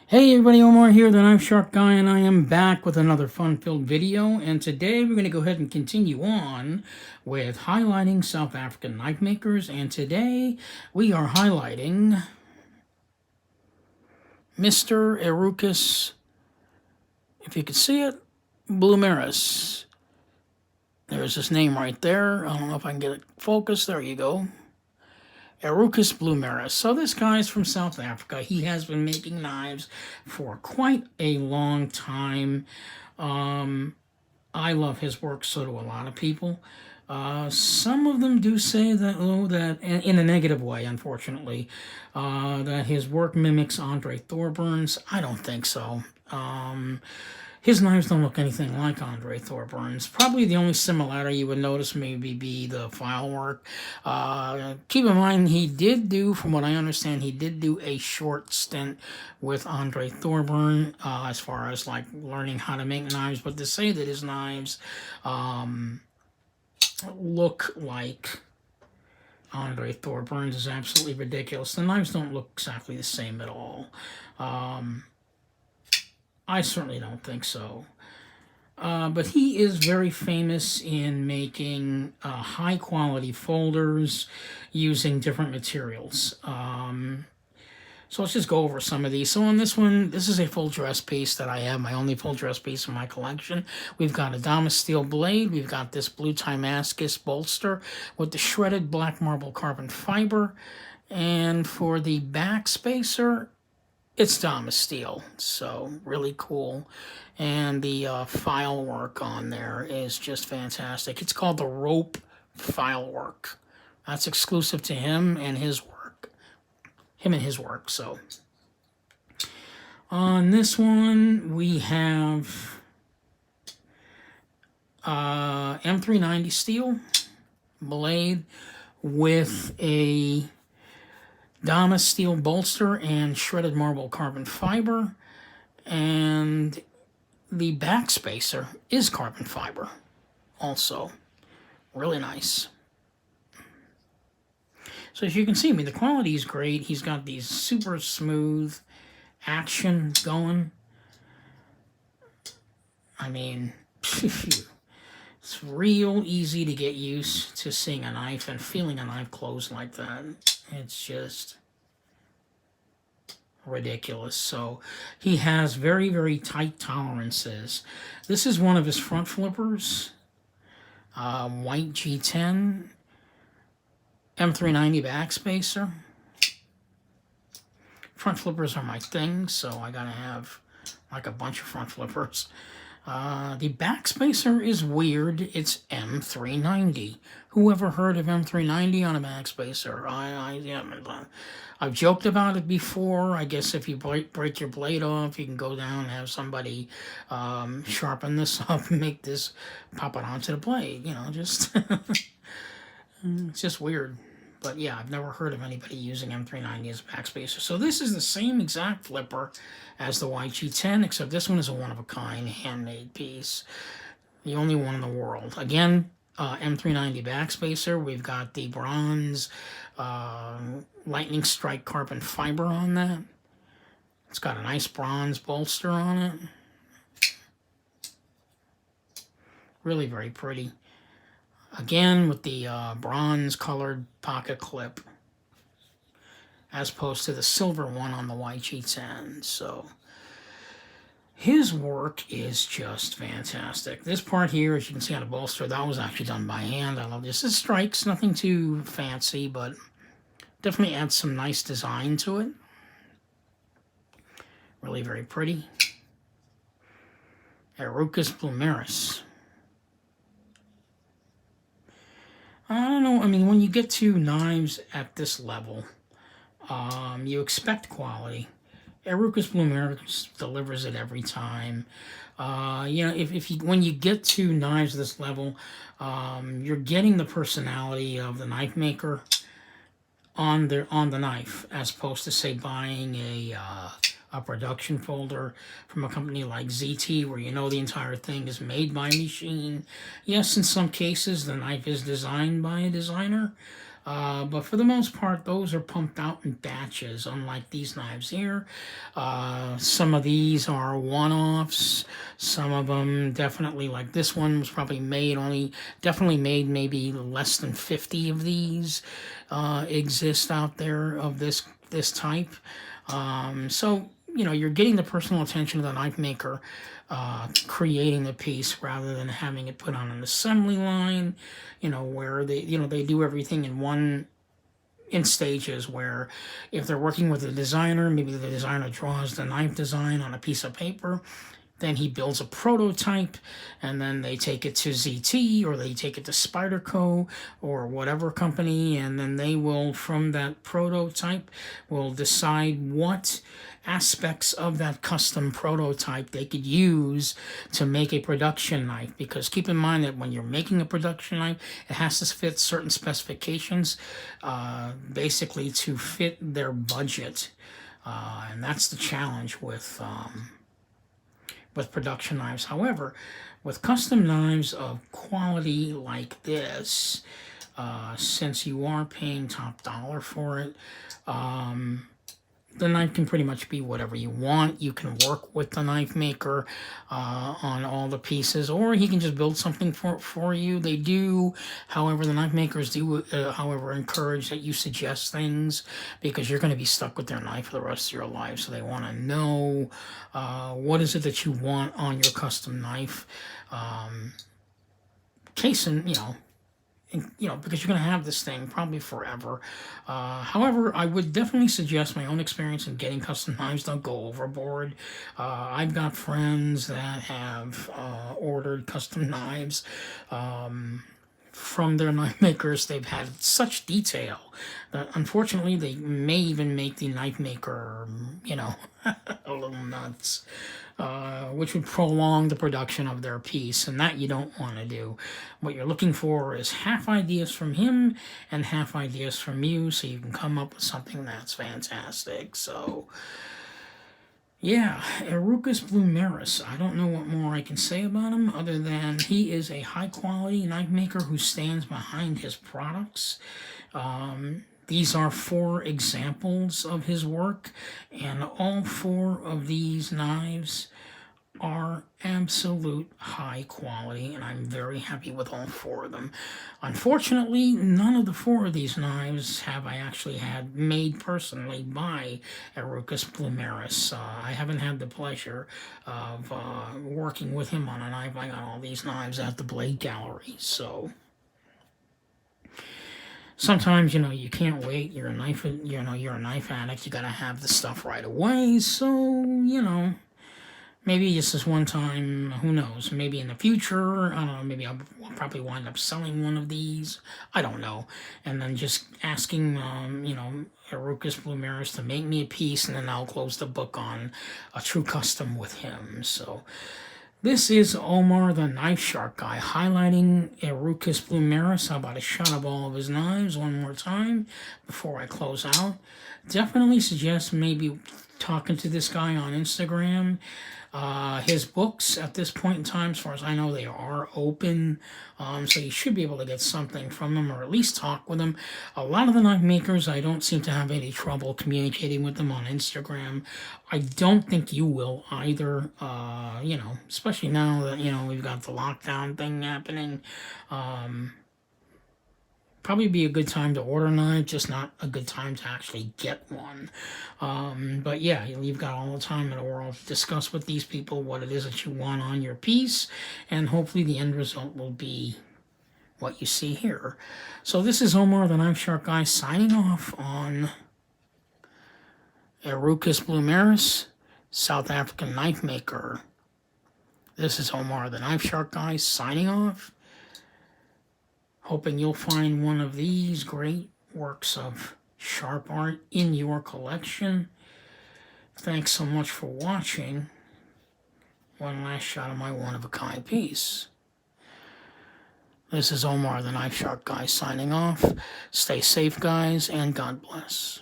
Hey everybody, Omar here, the Knife Shark Guy, and I am back with another fun-filled video. And today we're going to go ahead and continue on with highlighting South African knife makers. And today we are highlighting Mr. Herucus, if you can see it, Blomerus. There's his name right there. I don't know if I can get it focused. There you go. Herucus Blomerus. So this guy's from South Africa. He has been making knives for quite a long time. I love his work, so do a lot of people. Some of them do say that, that in a negative way, unfortunately, that his work mimics Andre Thorburns. I don't think so. His knives don't look anything like Andre Thorburns. Probably the only similarity you would notice maybe be the file work. Keep in mind, he did do, from what I understand, he did do a short stint with Andre Thorburn as far as like learning how to make knives. But to say that his knives look like Andre Thorburns is absolutely ridiculous. The knives don't look exactly the same at all. I certainly don't think so. But he is very famous in making high-quality folders using different materials. So let's just go over some of these. So on this one, this is a full dress piece that I have, my only full dress piece in my collection. We've got a Damas steel blade. We've got this blue Damascus bolster with the shredded black marble carbon fiber. And for the back spacer, it's Damas steel, so really cool. And the file work on there is just fantastic. It's called the rope file work. That's exclusive to him and his work. So on this one, we have M390 steel blade with a Damas steel bolster and shredded marble carbon fiber, and the back spacer is carbon fiber also. Really nice. So as you can see, the quality is great. He's got these super smooth action going. It's real easy to get used to seeing a knife and feeling a knife close like that. It's just ridiculous. So he has very, very tight tolerances. This is one of his front flippers. White G10. M390 backspacer. Front flippers are my thing, so I gotta have like a bunch of front flippers. The backspacer is weird. It's M390. Who ever heard of M390 on a backspacer? I've joked about it before. I guess if you break your blade off, you can go down and have somebody sharpen this up and make this pop it onto the blade. Just it's just weird. But yeah, I've never heard of anybody using M390 as a backspacer. So this is the same exact flipper as the YG10, except this one is a one-of-a-kind handmade piece. The only one in the world. Again, M390 backspacer. We've got the bronze lightning strike carbon fiber on that. It's got a nice bronze bolster on it. Really very pretty. Again, with the bronze-colored pocket clip, as opposed to the silver one on the YG10. So his work is just fantastic. This part here, as you can see on the bolster, that was actually done by hand. I love this. It strikes, nothing too fancy, but definitely adds some nice design to it. Really very pretty. Herucus Blomerus. I don't know, when you get to knives at this level, you expect quality. Herucus Blomerus delivers it every time. When you get to knives at this level, you're getting the personality of the knife maker on the knife, as opposed to, say, buying a production folder from a company like ZT, where the entire thing is made by a machine. Yes, in some cases the knife is designed by a designer, But for the most part, those are pumped out in batches, unlike these knives here. Some of these are one-offs. Some of them definitely, like this one was probably definitely made maybe less than 50 of these exist out there of this type. So, you're getting the personal attention of the knife maker creating the piece rather than having it put on an assembly line, where they do everything in stages, where if they're working with a designer, maybe the designer draws the knife design on a piece of paper, then he builds a prototype, and then they take it to ZT, or they take it to Spyderco, or whatever company, and then they will, from that prototype, will decide what aspects of that custom prototype they could use to make a production knife. Because keep in mind that when you're making a production knife, it has to fit certain specifications, basically to fit their budget. And that's the challenge with production knives. However, with custom knives of quality like this, since you are paying top dollar for it, the knife can pretty much be whatever you want. You can work with the knife maker on all the pieces, or he can just build something for you. They do, however, the knife makers do, however, encourage that you suggest things, because you're going to be stuck with their knife for the rest of your life. So they want to know what is it that you want on your custom knife. Because you're going to have this thing probably forever. However, I would definitely suggest my own experience in getting custom knives. Don't go overboard. I've got friends that have ordered custom knives from their knife makers. They've had such detail that unfortunately they may even make the knife maker, a little nuts. Which would prolong the production of their piece, and that you don't want to do. What you're looking for is half ideas from him and half ideas from you, so you can come up with something that's fantastic. So, yeah, Herucus Blomerus. I don't know what more I can say about him other than he is a high-quality knife maker who stands behind his products. These are 4 examples of his work, and all 4 of these knives are absolute high quality, and I'm very happy with all 4 of them. Unfortunately, none of the 4 of these knives have I actually had made personally by Herucus Blomerus. I haven't had the pleasure of working with him on a knife. I got all these knives at the Blade Gallery, so sometimes, you can't wait. You're a knife addict. You gotta have the stuff right away. So, maybe just this one time. Who knows? Maybe in the future. I don't know. Maybe I'll probably wind up selling one of these. I don't know. And then just asking, Herucus Blomerus to make me a piece, and then I'll close the book on a true custom with him. So, this is Omar the Knife Shark Guy highlighting Herucus Blomerus. How about a shot of all of his knives one more time before I close out? Definitely suggest maybe talking to this guy on Instagram. His books at this point in time, as far as I know, they are open, so you should be able to get something from them, or at least talk with them. A lot of the knife makers, I don't seem to have any trouble communicating with them on Instagram. I don't think you will either, especially now that, we've got the lockdown thing happening. Probably be a good time to order a knife, just not a good time to actually get one. But yeah, you've got all the time in the world to discuss with these people what it is that you want on your piece, and hopefully the end result will be what you see here. So this is Omar the Knife Shark Guy signing off on Herucus Blomerus, South African knife maker. This is Omar the Knife Shark Guy signing off. Hoping you'll find one of these great works of sharp art in your collection. Thanks so much for watching. One last shot of my one-of-a-kind piece. This is Omar the Knife Shark Guy signing off. Stay safe, guys, and God bless.